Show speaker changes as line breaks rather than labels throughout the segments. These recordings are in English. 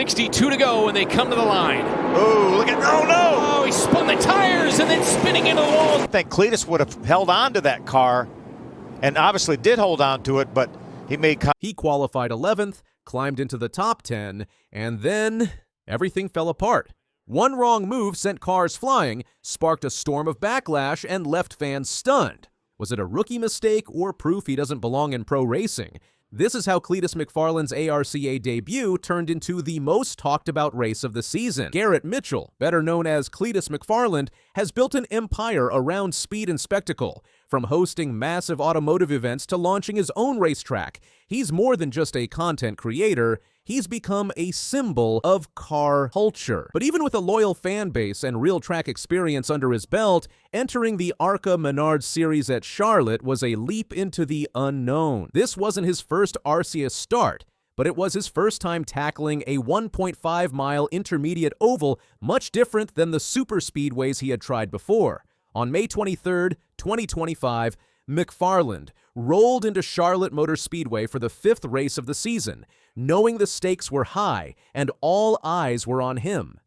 62 to go and they come to the line.
Oh, look at, oh no!
Oh, he spun the tires and then spinning into the wall.
I think Cleetus would have held on to that car and obviously did hold on to it, but
he qualified 11th, climbed into the top 10, and then everything fell apart. One wrong move sent cars flying, sparked a storm of backlash, and left fans stunned. Was it a rookie mistake or proof he doesn't belong in pro racing? This is how Cleetus McFarland's ARCA debut turned into the most talked about race of the season. Garrett Mitchell, better known as Cleetus McFarland, has built an empire around speed and spectacle. From hosting massive automotive events to launching his own racetrack, he's more than just a content creator. He's become a symbol of car culture. But even with a loyal fan base and real track experience under his belt, entering the Arca Menard series at Charlotte was a leap into the unknown. This wasn't his first RCS start, but it was his first time tackling a 1.5-mile intermediate oval, much different than the super speedways he had tried before. On May 23, 2025, McFarland rolled into Charlotte Motor Speedway for the 5th race of the season, knowing the stakes were high and all eyes were on him.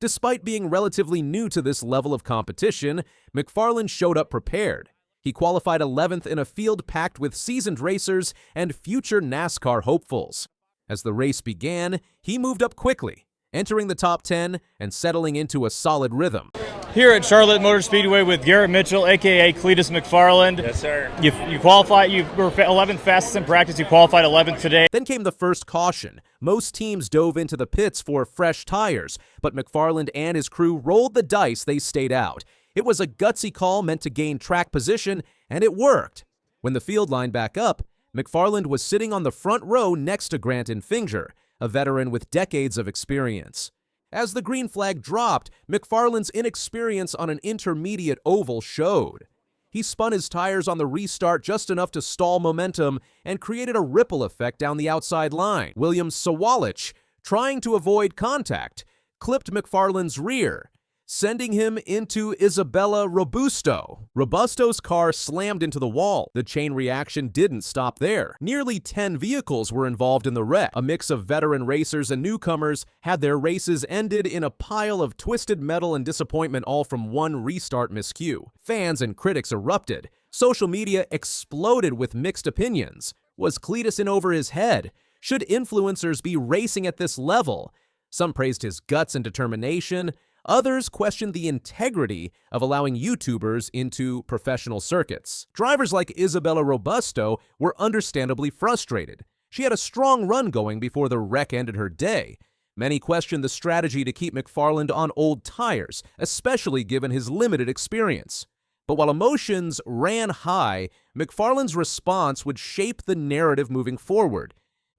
Despite being relatively new to this level of competition, McFarland showed up prepared. He qualified 11th in a field packed with seasoned racers and future NASCAR hopefuls. As the race began, he moved up quickly, entering the top 10 and settling into a solid rhythm.
Here at Charlotte Motor Speedway with Garrett Mitchell, a.k.a. Cleetus McFarland.
Yes, sir.
You qualified, you were 11th fastest in practice, you qualified 11th today.
Then came the first caution. Most teams dove into the pits for fresh tires, but McFarland and his crew rolled the dice, they stayed out. It was a gutsy call meant to gain track position, and it worked. When the field lined back up, McFarland was sitting on the front row next to Grant Finger, a veteran with decades of experience. As the green flag dropped, McFarland's inexperience on an intermediate oval showed. He spun his tires on the restart just enough to stall momentum and created a ripple effect down the outside line. William Sawalich, trying to avoid contact, clipped McFarland's rear, sending him into Isabella Robusto. Robusto's car slammed into the wall. The chain reaction didn't stop there. Nearly 10 vehicles were involved in the wreck. A mix of veteran racers and newcomers had their races ended in a pile of twisted metal and disappointment, all from one restart miscue. Fans and critics erupted. Social media exploded with mixed opinions. Was Cleetus in over his head? Should influencers be racing at this level? Some praised his guts and determination. Others questioned the integrity of allowing YouTubers into professional circuits. Drivers like Isabella Robusto were understandably frustrated. She had a strong run going before the wreck ended her day. Many questioned the strategy to keep McFarland on old tires, especially given his limited experience. But while emotions ran high, McFarland's response would shape the narrative moving forward.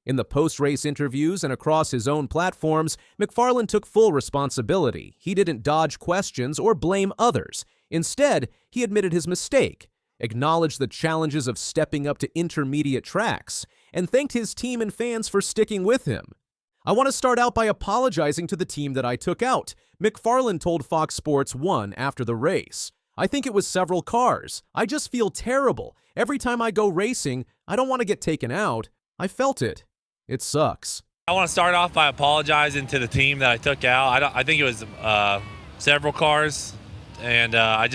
In the post-race interviews and across his own platforms, McFarland took full responsibility. He didn't dodge questions or blame others. Instead, he admitted his mistake, acknowledged the challenges of stepping up to intermediate tracks, and thanked his team and fans for sticking with him. I want to start out by apologizing to the team that I took out, McFarland told Fox Sports 1 after the race. I think it was several cars. I just feel terrible. Every time I go racing, I don't want to get taken out. I felt it. It sucks.
I want to start off by apologizing to the team that I took out. I think it was several cars, and I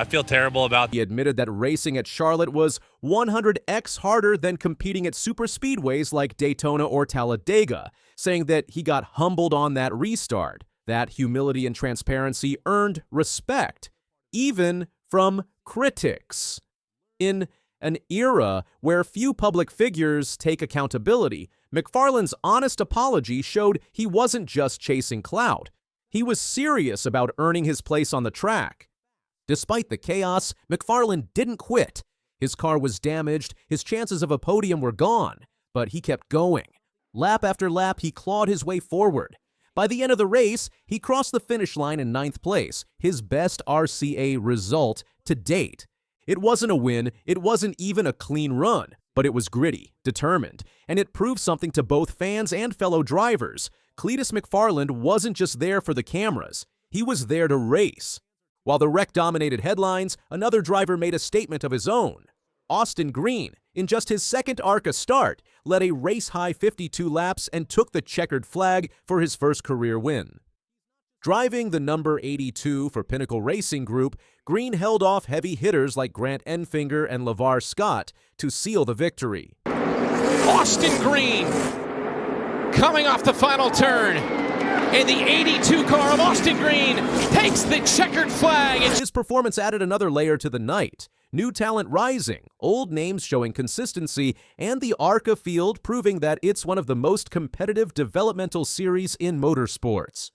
feel terrible about.
He admitted that racing at Charlotte was 100x harder than competing at super speedways like Daytona or Talladega, saying that he got humbled on that restart. That humility and transparency earned respect, even from critics. In an era where few public figures take accountability, McFarland's honest apology showed he wasn't just chasing clout. He was serious about earning his place on the track. Despite the chaos, McFarland didn't quit. His car was damaged, his chances of a podium were gone, but he kept going. Lap after lap, he clawed his way forward. By the end of the race, he crossed the finish line in 9th place, his best RCA result to date. It wasn't a win, it wasn't even a clean run, but it was gritty, determined, and it proved something to both fans and fellow drivers. Cleetus McFarland wasn't just there for the cameras, he was there to race. While the wreck dominated headlines, another driver made a statement of his own. Austin Green, In just his second Arca start, led a race-high 52 laps and took the checkered flag for his first career win. Driving the number 82 for Pinnacle Racing Group, Green held off heavy hitters like Grant Enfinger and LeVar Scott to seal the victory.
Austin Green coming off the final turn. And the 82 car of Austin Green takes the checkered flag.
His performance added another layer to the night. New talent rising, old names showing consistency, and the Arca field proving that it's one of the most competitive developmental series in motorsports.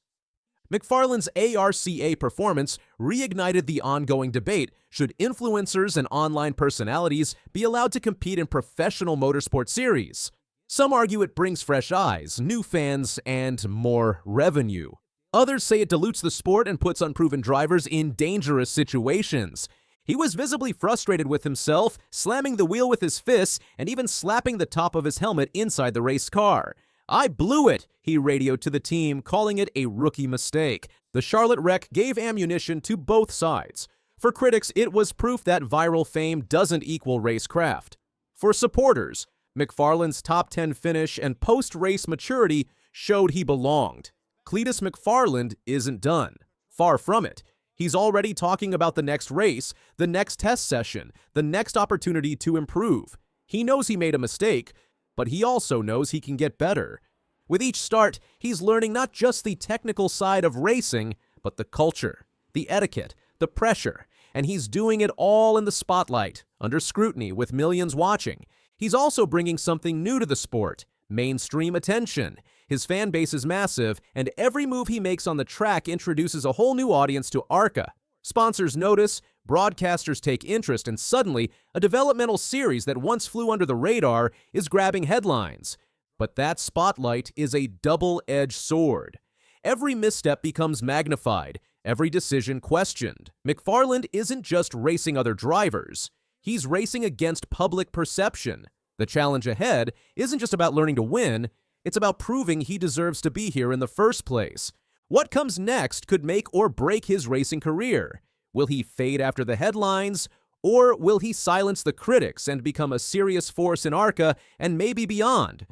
McFarland's ARCA performance reignited the ongoing debate: should influencers and online personalities be allowed to compete in professional motorsport series? Some argue it brings fresh eyes, new fans, and more revenue. Others say it dilutes the sport and puts unproven drivers in dangerous situations. He was visibly frustrated with himself, slamming the wheel with his fists and even slapping the top of his helmet inside the race car. "I blew it," he radioed to the team, calling it a rookie mistake. The Charlotte wreck gave ammunition to both sides. For critics, it was proof that viral fame doesn't equal racecraft. For supporters, McFarland's top 10 finish and post-race maturity showed he belonged. Cleetus McFarland isn't done. Far from it. He's already talking about the next race, the next test session, the next opportunity to improve. He knows he made a mistake, but he also knows he can get better. With each start, he's learning not just the technical side of racing, but the culture, the etiquette, the pressure, and he's doing it all in the spotlight, under scrutiny with millions watching. He's also bringing something new to the sport: mainstream attention. His fan base is massive, and every move he makes on the track introduces a whole new audience to Arca. Sponsors notice, broadcasters take interest, and suddenly, a developmental series that once flew under the radar is grabbing headlines. But that spotlight is a double-edged sword. Every misstep becomes magnified, every decision questioned. McFarland isn't just racing other drivers. He's racing against public perception. The challenge ahead isn't just about learning to win, it's about proving he deserves to be here in the first place. What comes next could make or break his racing career. Will he fade after the headlines, or will he silence the critics and become a serious force in Arca and maybe beyond?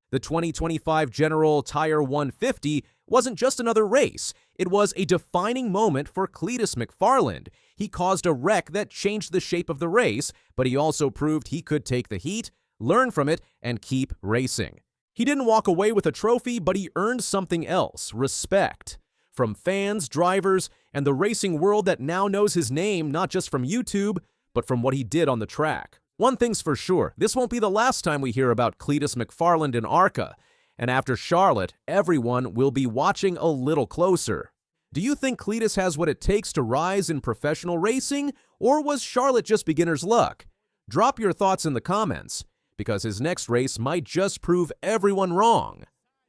The 2025 General Tire 150 wasn't just another race. It was a defining moment for Cleetus McFarland. He caused a wreck that changed the shape of the race, but he also proved he could take the heat, learn from it, and keep racing. He didn't walk away with a trophy, but he earned something else: respect. From fans, drivers, and the racing world that now knows his name not just from YouTube, but from what he did on the track. One thing's for sure, this won't be the last time we hear about Cleetus McFarland in Arca. And after Charlotte, everyone will be watching a little closer. Do you think Cleetus has what it takes to rise in professional racing, or was Charlotte just beginner's luck? Drop your thoughts in the comments, because his next race might just prove everyone wrong.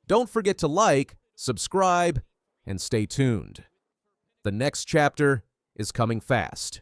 Don't forget to like, subscribe, and stay tuned. The next chapter is coming fast.